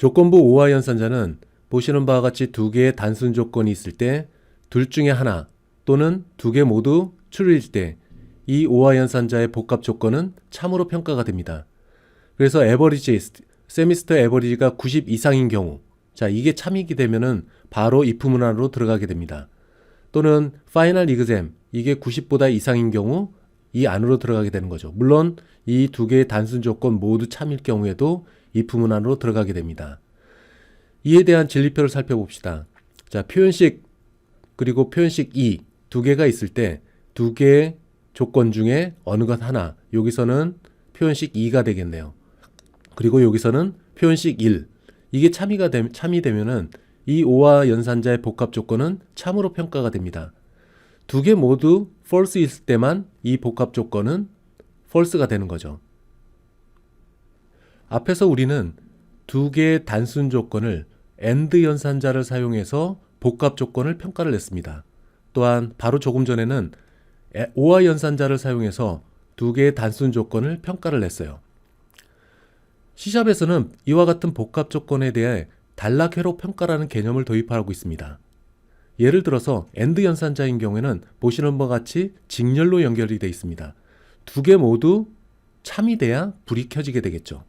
조건부 오화 연산자는 보시는 바와 같이 두 개의 단순 조건이 있을 때 둘 중에 하나 또는 두 개 모두 true일 때 이 오화 연산자의 복합 조건은 참으로 평가가 됩니다. 그래서 에버리지, 세미스터 에버리지가 90 이상인 경우, 자, 이게 참이게 되면은 바로 if 문항으로 들어가게 됩니다. 또는 파이널 이그잼, 이게 90보다 이상인 경우 이 안으로 들어가게 되는 거죠. 물론 이 두 개의 단순 조건 모두 참일 경우에도 if 문항으로 들어가게 됩니다. 이에 대한 진리표를 살펴봅시다. 자, 표현식 그리고 표현식 2 두 개가 있을 때 두 개의 조건 중에 어느 것 하나, 여기서는 표현식 2가 되겠네요. 그리고 여기서는 표현식 1. 이게 참이 되면은 이 오화 연산자의 복합 조건은 참으로 평가가 됩니다. 두 개 모두 false 있을 때만 이 복합 조건은 false가 되는 거죠. 앞에서 우리는 두 개의 단순 조건을 and 연산자를 사용해서 복합 조건을 평가를 냈습니다. 또한 바로 조금 전에는 오화 연산자를 사용해서 두 개의 단순 조건을 평가를 냈어요. C샵에서는 이와 같은 복합 조건에 대해 단락회로 평가라는 개념을 도입하고 있습니다. 예를 들어서 AND 연산자인 경우에는 보시는 바와 같이 직렬로 연결이 되어 있습니다. 두 개 모두 참이 돼야 불이 켜지게 되겠죠.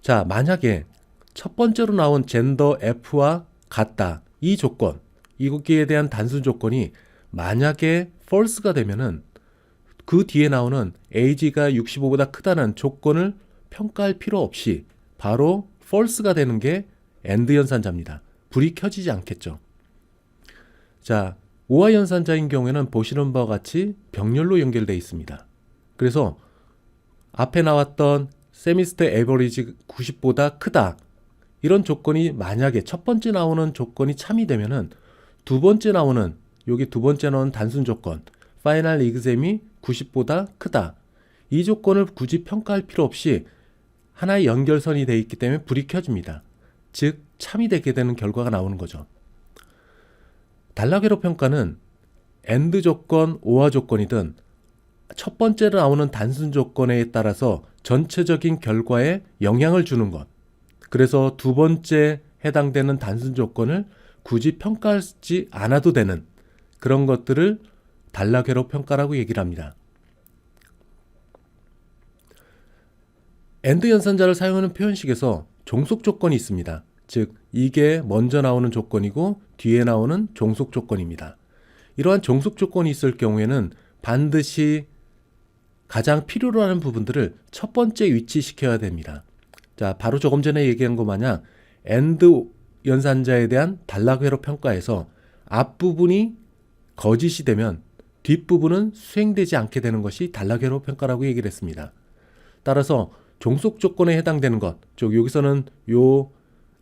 자, 만약에 첫 번째로 나온 젠더 F와 같다, 이 조건, 이기에 대한 단순 조건이 만약에 false가 되면은 그 뒤에 나오는 age가 65보다 크다는 조건을 평가할 필요 없이 바로 false가 되는 게 AND 연산자입니다. 불이 켜지지 않겠죠. 자, 오화 연산자인 경우에는 보시는 바와 같이 병렬로 연결되어 있습니다. 그래서 앞에 나왔던 세미스터 에버리지 90보다 크다, 이런 조건이 만약에 첫 번째 나오는 조건이 참이 되면은 두 번째 나오는, 여기 두 번째 나오는 단순 조건 파이널 이그잼이 90보다 크다, 이 조건을 굳이 평가할 필요 없이 하나의 연결선이 되어 있기 때문에 불이 켜집니다. 즉 참이 되게 되는 결과가 나오는 거죠. 단락회로 평가는 AND 조건, 오화 조건이든 첫 번째로 나오는 단순 조건에 따라서 전체적인 결과에 영향을 주는 것, 그래서 두 번째 해당되는 단순 조건을 굳이 평가하지 않아도 되는 그런 것들을 단락회로 평가라고 얘기를 합니다. AND 연산자를 사용하는 표현식에서 종속 조건이 있습니다. 즉 이게 먼저 나오는 조건이고 뒤에 나오는 종속 조건입니다. 이러한 종속 조건이 있을 경우에는 반드시 가장 필요로 하는 부분들을 첫 번째 위치시켜야 됩니다. 자, 바로 조금 전에 얘기한 것 마냥 AND 연산자에 대한 단락회로 평가에서 앞부분이 거짓이 되면 뒷부분은 수행되지 않게 되는 것이 단락회로 평가라고 얘기를 했습니다. 따라서 종속 조건에 해당되는 것, 즉 여기서는 요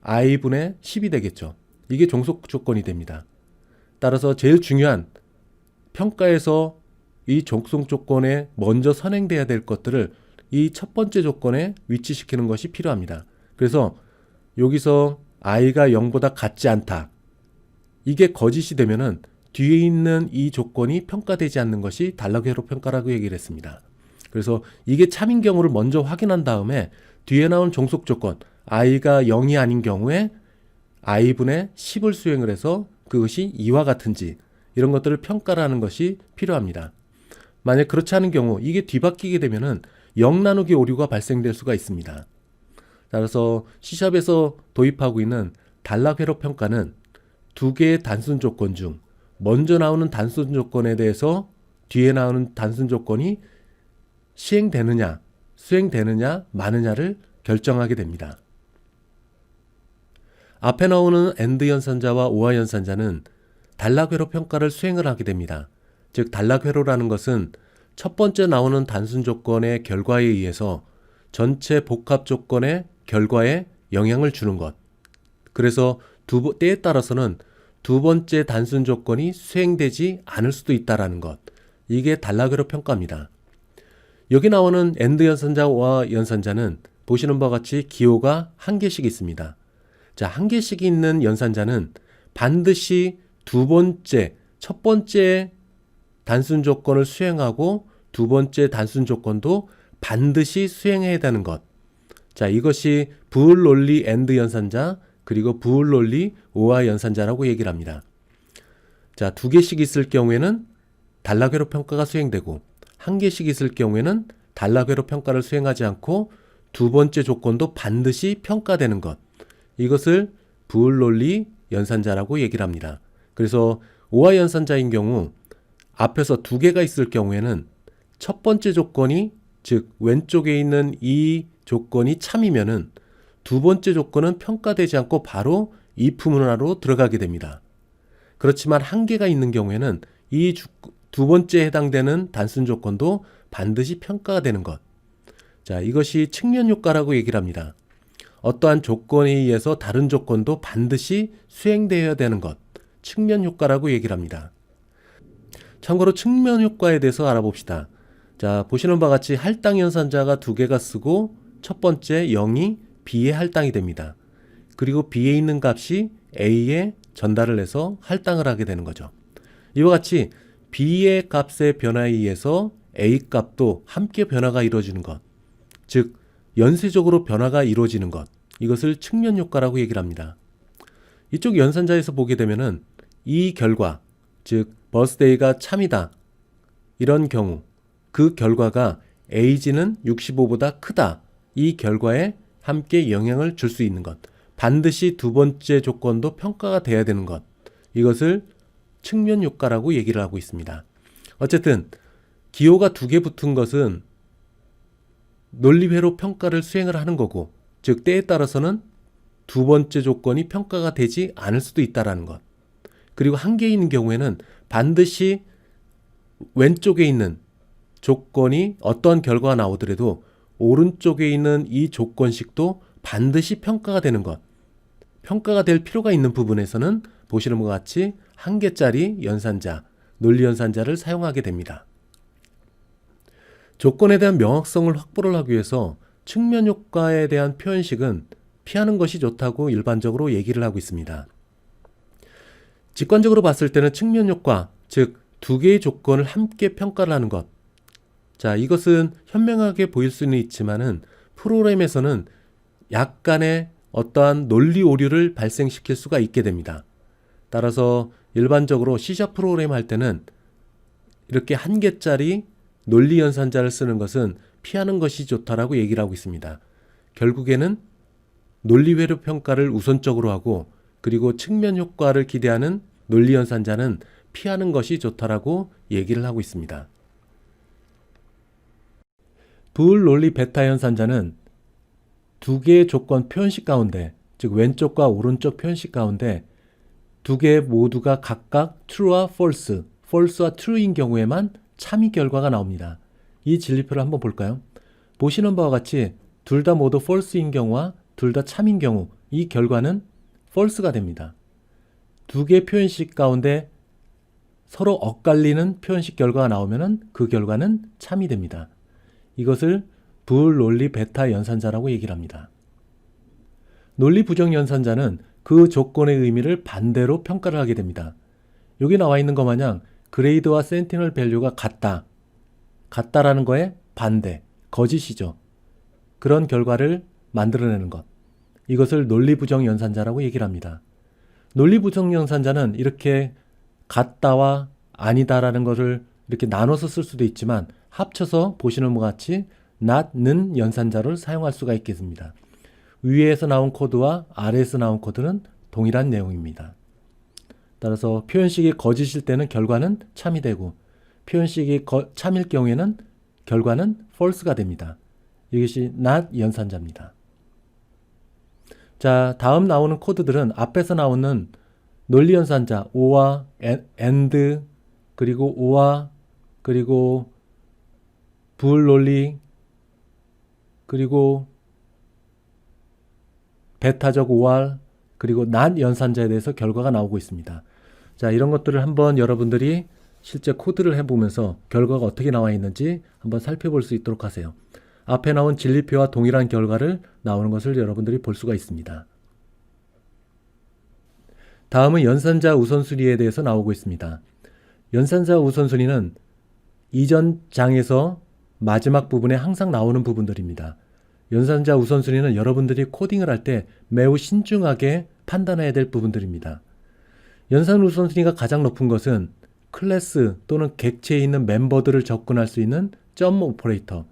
i분의 10이 되겠죠. 이게 종속 조건이 됩니다. 따라서 제일 중요한 평가에서 이 종속 조건에 먼저 선행돼야 될 것들을 이 첫 번째 조건에 위치시키는 것이 필요합니다. 그래서 여기서 i가 0보다 같지 않다, 이게 거짓이 되면은 뒤에 있는 이 조건이 평가되지 않는 것이 단락회로 평가라고 얘기를 했습니다. 그래서 이게 참인 경우를 먼저 확인한 다음에 뒤에 나온 종속 조건 i가 0이 아닌 경우에 i분의 10을 수행을 해서 그것이 이와 같은지 이런 것들을 평가하는 것이 필요합니다. 만약 그렇지 않은 경우 이게 뒤바뀌게 되면은 0 나누기 오류가 발생될 수가 있습니다. 따라서 C샵에서 도입하고 있는 단락회로 평가는 두 개의 단순 조건 중 먼저 나오는 단순 조건에 대해서 뒤에 나오는 단순 조건이 시행되느냐, 수행되느냐, 마느냐를 결정하게 됩니다. 앞에 나오는 AND 연산자와 오화 연산자는 단락회로 평가를 수행을 하게 됩니다. 즉 단락회로라는 것은 첫 번째 나오는 단순 조건의 결과에 의해서 전체 복합 조건의 결과에 영향을 주는 것, 그래서 때에 따라서는 두 번째 단순 조건이 수행되지 않을 수도 있다는 것, 이게 단락회로 평가입니다. 여기 나오는 AND 연산자와 연산자는 보시는 바와 같이 기호가 한 개씩 있습니다. 자, 한 개씩 있는 연산자는 반드시 첫 번째 단순 조건을 수행하고 두 번째 단순 조건도 반드시 수행해야 되는 것, 자, 이것이 부울롤리 AND 연산자 그리고 부울롤리 OR 연산자라고 얘기를 합니다. 자, 2개씩 있을 경우에는 단락회로 평가가 수행되고 1개씩 있을 경우에는 단락회로 평가를 수행하지 않고 두 번째 조건도 반드시 평가되는 것. 이것을 부울롤리 연산자라고 얘기를 합니다. 그래서 OR 연산자인 경우 앞에서 2개가 있을 경우에는 첫 번째 조건이 즉 왼쪽에 있는 이 조건이 참이면은 두 번째 조건은 평가되지 않고 바로 if 문화로 들어가게 됩니다. 그렇지만 1개가 있는 경우에는 이 두 번째에 해당되는 단순 조건도 반드시 평가가 되는 것. 자, 이것이 측면 효과라고 얘기를 합니다. 어떠한 조건에 의해서 다른 조건도 반드시 수행되어야 되는 것. 측면 효과라고 얘기를 합니다. 참고로 측면 효과에 대해서 알아봅시다. 자, 보시는 바와 같이 할당 연산자가 2개가 쓰고 첫 번째 0이 B에 할당이 됩니다. 그리고 B에 있는 값이 A에 전달을 해서 할당을 하게 되는 거죠. 이와 같이 B의 값의 변화에 의해서 A 값도 함께 변화가 이루어지는 것. 즉 연쇄적으로 변화가 이루어지는 것. 이것을 측면 효과라고 얘기를 합니다. 이쪽 연산자에서 보게 되면은 이 결과, 즉 birthday가 참이다. 이런 경우 그 결과가 age는 65보다 크다. 이 결과에 함께 영향을 줄 수 있는 것. 반드시 두 번째 조건도 평가가 돼야 되는 것. 이것을 측면 효과라고 얘기를 하고 있습니다. 어쨌든 기호가 2개 붙은 것은 논리회로 평가를 수행을 하는 거고, 즉 때에 따라서는 두 번째 조건이 평가가 되지 않을 수도 있다는 것. 그리고 1개 있는 경우에는 반드시 왼쪽에 있는 조건이 어떠한 결과가 나오더라도 오른쪽에 있는 이 조건식도 반드시 평가가 되는 것. 평가가 될 필요가 있는 부분에서는 보시는 것과 같이 1개짜리 연산자, 논리연산자를 사용하게 됩니다. 조건에 대한 명확성을 확보를 하기 위해서 측면 효과에 대한 표현식은 피하는 것이 좋다고 일반적으로 얘기를 하고 있습니다. 직관적으로 봤을 때는 측면 효과, 즉 2개의 조건을 함께 평가를 하는 것. 자, 이것은 현명하게 보일 수는 있지만은 프로그램에서는 약간의 어떠한 논리 오류를 발생시킬 수가 있게 됩니다. 따라서 일반적으로 C# 프로그램 할 때는 이렇게 1개짜리 논리 연산자를 쓰는 것은 피하는 것이 좋다라고 얘기를 하고 있습니다. 결국에는 논리 회로 평가를 우선적으로 하고 그리고 측면 효과를 기대하는 논리 연산자는 피하는 것이 좋다라고 얘기를 하고 있습니다. 부울롤리 베타 연산자는 2개의 조건 표현식 가운데, 즉 왼쪽과 오른쪽 표현식 가운데 2개 모두가 각각 true와 false, false와 true인 경우에만 참이 결과가 나옵니다. 이 진리표를 한번 볼까요? 보시는 바와 같이 둘 다 모두 false인 경우와 둘 다 참인 경우 이 결과는 false가 됩니다. 2개 표현식 가운데 서로 엇갈리는 표현식 결과가 나오면 그 결과는 참이 됩니다. 이것을 부울롤리 베타 연산자라고 얘기를 합니다. 논리 부정 연산자는 그 조건의 의미를 반대로 평가를 하게 됩니다. 여기 나와 있는 것 마냥 그레이드와 센티널 밸류가 같다라는 거에 반대, 거짓이죠. 그런 결과를 만들어내는 것. 이것을 논리 부정 연산자라고 얘기를 합니다. 논리 부정 연산자는 이렇게 같다와 아니다라는 것을 이렇게 나눠서 쓸 수도 있지만 합쳐서 보시는 것 같이 not는 연산자를 사용할 수가 있겠습니다. 위에서 나온 코드와 아래에서 나온 코드는 동일한 내용입니다. 따라서 표현식이 거짓일 때는 결과는 참이 되고 표현식이 참일 경우에는 결과는 false가 됩니다. 이것이 not 연산자입니다. 자, 다음 나오는 코드들은 앞에서 나오는 논리 연산자 or와 and 그리고 or 그리고 부울롤리 그리고 베타적 OR 그리고 not 연산자에 대해서 결과가 나오고 있습니다. 자, 이런 것들을 한번 여러분들이 실제 코드를 해보면서 결과가 어떻게 나와 있는지 한번 살펴볼 수 있도록 하세요. 앞에 나온 진리표와 동일한 결과를 나오는 것을 여러분들이 볼 수가 있습니다. 다음은 연산자 우선순위에 대해서 나오고 있습니다. 연산자 우선순위는 이전 장에서 마지막 부분에 항상 나오는 부분들입니다. 연산자 우선순위는 여러분들이 코딩을 할 때 매우 신중하게 판단해야 될 부분들입니다. 연산 우선순위가 가장 높은 것은 클래스 또는 객체에 있는 멤버들을 접근할 수 있는 점 오퍼레이터,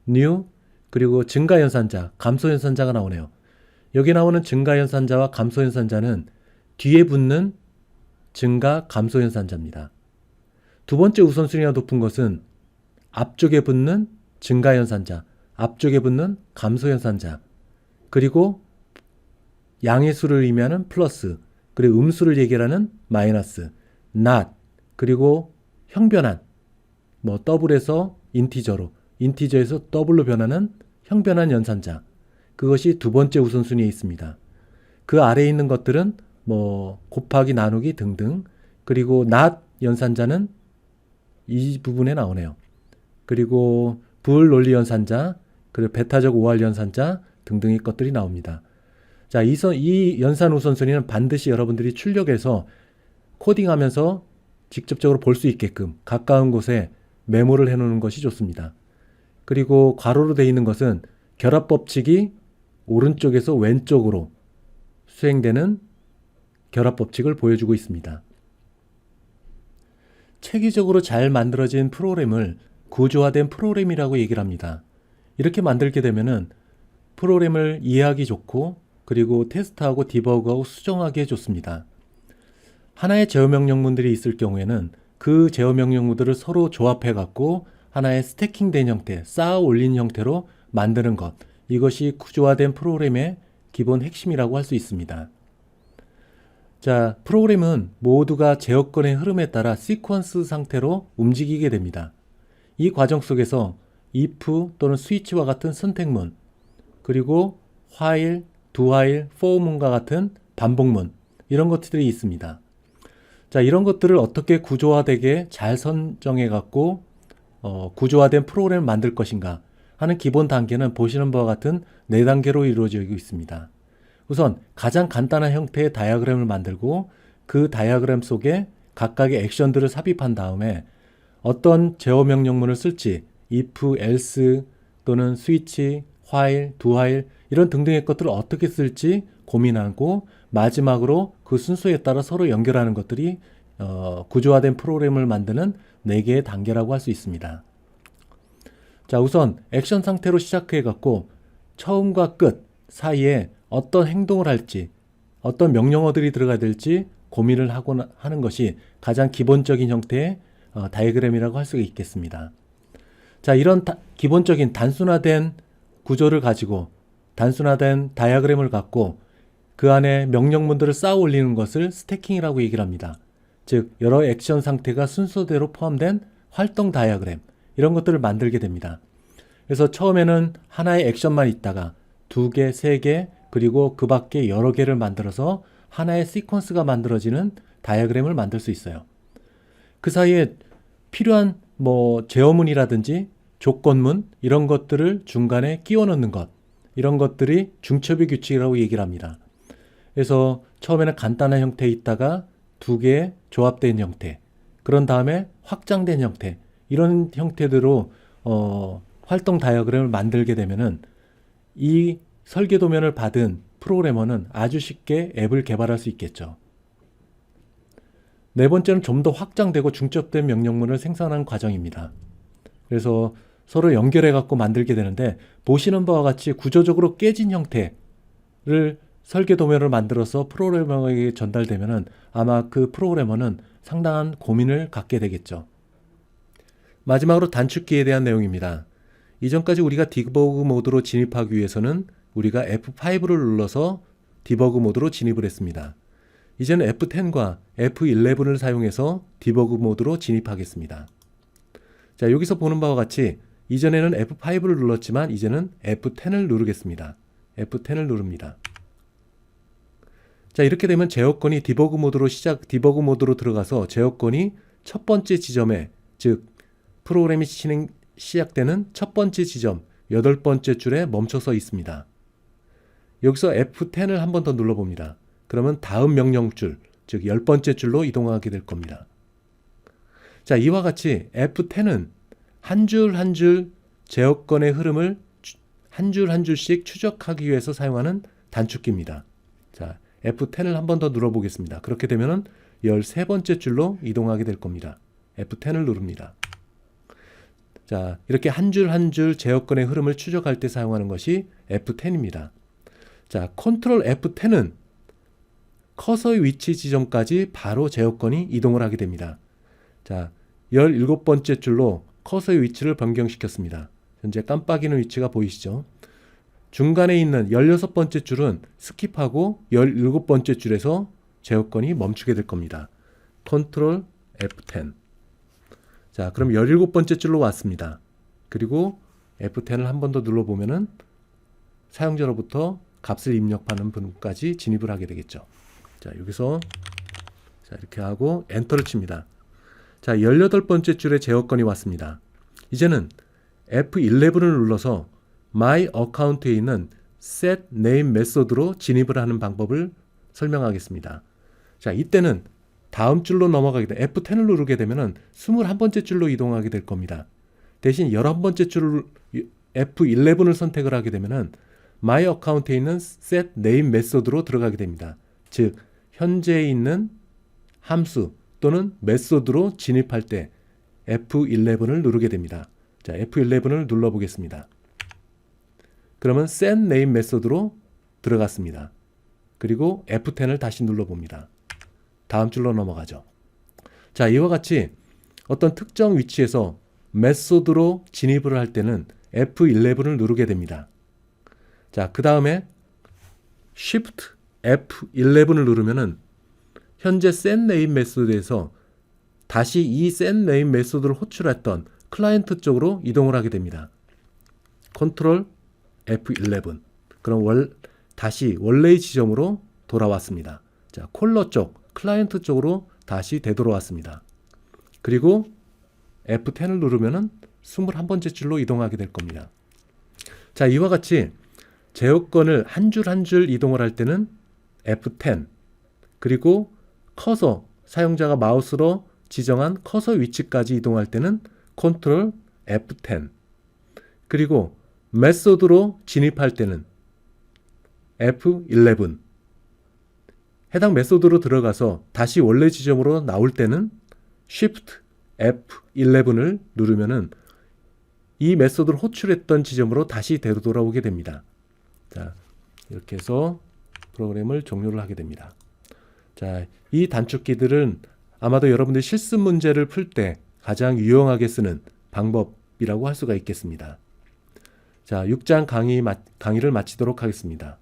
new, 그리고 증가 연산자, 감소 연산자가 나오네요. 여기 나오는 증가 연산자와 감소 연산자는 뒤에 붙는 증가 감소 연산자입니다. 두 번째 우선순위가 높은 것은 앞쪽에 붙는 증가 연산자, 앞쪽에 붙는 감소 연산자, 그리고 양의 수를 의미하는 플러스, 그리고 음수를 얘기하는 마이너스, not, 그리고 형변환, 뭐 더블에서 인티저로, 인티저에서 더블로 변하는 형변환 연산자, 그것이 두 번째 우선순위에 있습니다. 그 아래에 있는 것들은 뭐 곱하기 나누기 등등, 그리고 not 연산자는 이 부분에 나오네요. 그리고 불논리 연산자, 그리고 베타적 오할 연산자 등등의 것들이 나옵니다. 자, 이 연산 우선순위는 반드시 여러분들이 출력해서 코딩하면서 직접적으로 볼 수 있게끔 가까운 곳에 메모를 해놓는 것이 좋습니다. 그리고 괄호로 되어 있는 것은 결합 법칙이 오른쪽에서 왼쪽으로 수행되는 결합 법칙을 보여주고 있습니다. 체계적으로 잘 만들어진 프로그램을 구조화된 프로그램이라고 얘기를 합니다. 이렇게 만들게 되면은 프로그램을 이해하기 좋고, 그리고 테스트하고 디버그하고 수정하기 좋습니다. 하나의 제어 명령문들이 있을 경우에는 그 제어 명령문들을 서로 조합해 갖고 하나의 스태킹된 형태, 쌓아 올린 형태로 만드는 것, 이것이 구조화된 프로그램의 기본 핵심이라고 할 수 있습니다. 자, 프로그램은 모두가 제어권의 흐름에 따라 시퀀스 상태로 움직이게 됩니다. 이 과정 속에서 if 또는 스위치와 같은 선택문, 그리고 while, do while, for문과 같은 반복문, 이런 것들이 있습니다. 자, 이런 것들을 어떻게 구조화되게 잘 선정해 갖고 구조화된 프로그램을 만들 것인가 하는 기본 단계는 보시는 바와 같은 4단계로 이루어지고 있습니다. 우선 가장 간단한 형태의 다이어그램을 만들고 그 다이어그램 속에 각각의 액션들을 삽입한 다음에 어떤 제어 명령문을 쓸지 if, else 또는 switch, while, do while 이런 등등의 것들을 어떻게 쓸지 고민하고 마지막으로 그 순서에 따라 서로 연결하는 것들이 구조화된 프로그램을 만드는 4개의 단계라고 할 수 있습니다. 자, 우선 액션 상태로 시작해 갖고 처음과 끝 사이에 어떤 행동을 할지, 어떤 명령어들이 들어가야 될지 고민을 하는 것이 가장 기본적인 형태의 다이어그램이라고 할 수가 있겠습니다. 자, 이런 기본적인 단순화된 구조를 가지고 단순화된 다이어그램을 갖고 그 안에 명령문들을 쌓아 올리는 것을 스태킹이라고 얘기를 합니다. 즉, 여러 액션 상태가 순서대로 포함된 활동 다이어그램, 이런 것들을 만들게 됩니다. 그래서 처음에는 하나의 액션만 있다가 2개, 3개, 그리고 그 밖에 여러 개를 만들어서 하나의 시퀀스가 만들어지는 다이어그램을 만들 수 있어요. 그 사이에 필요한 제어문이라든지 조건문, 이런 것들을 중간에 끼워 넣는 것, 이런 것들이 중첩의 규칙이라고 얘기를 합니다. 그래서 처음에는 간단한 형태에 있다가 2개의 조합된 형태, 그런 다음에 확장된 형태, 이런 형태대로 활동 다이어그램을 만들게 되면은 이 설계 도면을 받은 프로그래머는 아주 쉽게 앱을 개발할 수 있겠죠. 네 번째는 좀 더 확장되고 중첩된 명령문을 생산하는 과정입니다. 그래서 서로 연결해 갖고 만들게 되는데 보시는 바와 같이 구조적으로 깨진 형태를 설계 도면을 만들어서 프로그래머에게 전달되면은 아마 그 프로그래머는 상당한 고민을 갖게 되겠죠. 마지막으로 단축키에 대한 내용입니다. 이전까지 우리가 디버그 모드로 진입하기 위해서는 우리가 F5를 눌러서 디버그 모드로 진입을 했습니다. 이제는 F10과 F11을 사용해서 디버그 모드로 진입하겠습니다. 자, 여기서 보는 바와 같이 이전에는 F5를 눌렀지만 이제는 F10을 누르겠습니다. F10을 누릅니다. 자, 이렇게 되면 제어권이 디버그 모드로 들어가서 제어권이 첫 번째 지점에, 즉 프로그램이 시작되는 첫 번째 지점 8번째 줄에 멈춰서 있습니다. 여기서 F10을 한 번 더 눌러봅니다. 그러면 다음 명령줄, 즉 10번째 줄로 이동하게 될 겁니다. 자, 이와 같이 F10은 한 줄 한 줄 제어권의 흐름을 한 줄 한 줄씩 추적하기 위해서 사용하는 단축키입니다. 자, F10을 한 번 더 눌러보겠습니다. 그렇게 되면은 13번째 줄로 이동하게 될 겁니다. F10을 누릅니다. 자, 이렇게 한 줄 한 줄 제어권의 흐름을 추적할 때 사용하는 것이 F10입니다. 자, 컨트롤 F10은 커서의 위치 지점까지 바로 제어권이 이동을 하게 됩니다. 자, 17번째 줄로 커서의 위치를 변경시켰습니다. 현재 깜빡이는 위치가 보이시죠? 중간에 있는 16번째 줄은 스킵하고 17번째 줄에서 제어권이 멈추게 될 겁니다. 컨트롤 F10. 자, 그럼 17번째 줄로 왔습니다. 그리고 F10을 한 번 더 눌러보면은 사용자로부터 값을 입력하는 부분까지 진입을 하게 되겠죠. 자, 여기서 자, 이렇게 하고 엔터를 칩니다. 자, 18번째 줄에 제어권이 왔습니다. 이제는 F11을 눌러서 My Account에 있는 Set Name 메소드로 진입을 하는 방법을 설명하겠습니다. 자, 이때는 다음 줄로 넘어가게 돼 F10을 누르게 되면은 21번째 줄로 이동하게 될 겁니다. 대신 11번째 줄 F11을 선택을 하게 되면은 My Account에 있는 Set Name 메소드로 들어가게 됩니다. 즉, 현재 있는 함수 또는 메소드로 진입할 때 F11을 누르게 됩니다. 자, F11을 눌러보겠습니다. 그러면 Set Name 메소드로 들어갔습니다. 그리고 F10을 다시 눌러봅니다. 다음 줄로 넘어가죠. 자, 이와 같이 어떤 특정 위치에서 메소드로 진입을 할 때는 F11을 누르게 됩니다. 자, 그 다음에 Shift F11을 누르면은 현재 setName 메소드에서 다시 이 setName 메소드를 호출했던 클라이언트 쪽으로 이동을 하게 됩니다. 컨트롤 F11. 그럼 다시 원래의 지점으로 돌아왔습니다. 자, 콜러 쪽, 클라이언트 쪽으로 다시 되돌아왔습니다. 그리고 F10을 누르면은 21번째 줄로 이동하게 될 겁니다. 자, 이와 같이 제어권을 한 줄 한 줄 이동을 할 때는 F10, 그리고 커서, 사용자가 마우스로 지정한 커서 위치까지 이동할 때는 컨트롤 F10, 그리고 메소드로 진입할 때는 F11, 해당 메소드로 들어가서 다시 원래 지점으로 나올 때는 Shift F11을 누르면은 이 메소드를 호출했던 지점으로 다시 되돌아오게 됩니다. 자, 이렇게 해서 프로그램을 종료를 하게 됩니다. 자, 이 단축키들은 아마도 여러분들 실습 문제를 풀 때 가장 유용하게 쓰는 방법이라고 할 수가 있겠습니다. 자, 6장 강의를 마치도록 하겠습니다.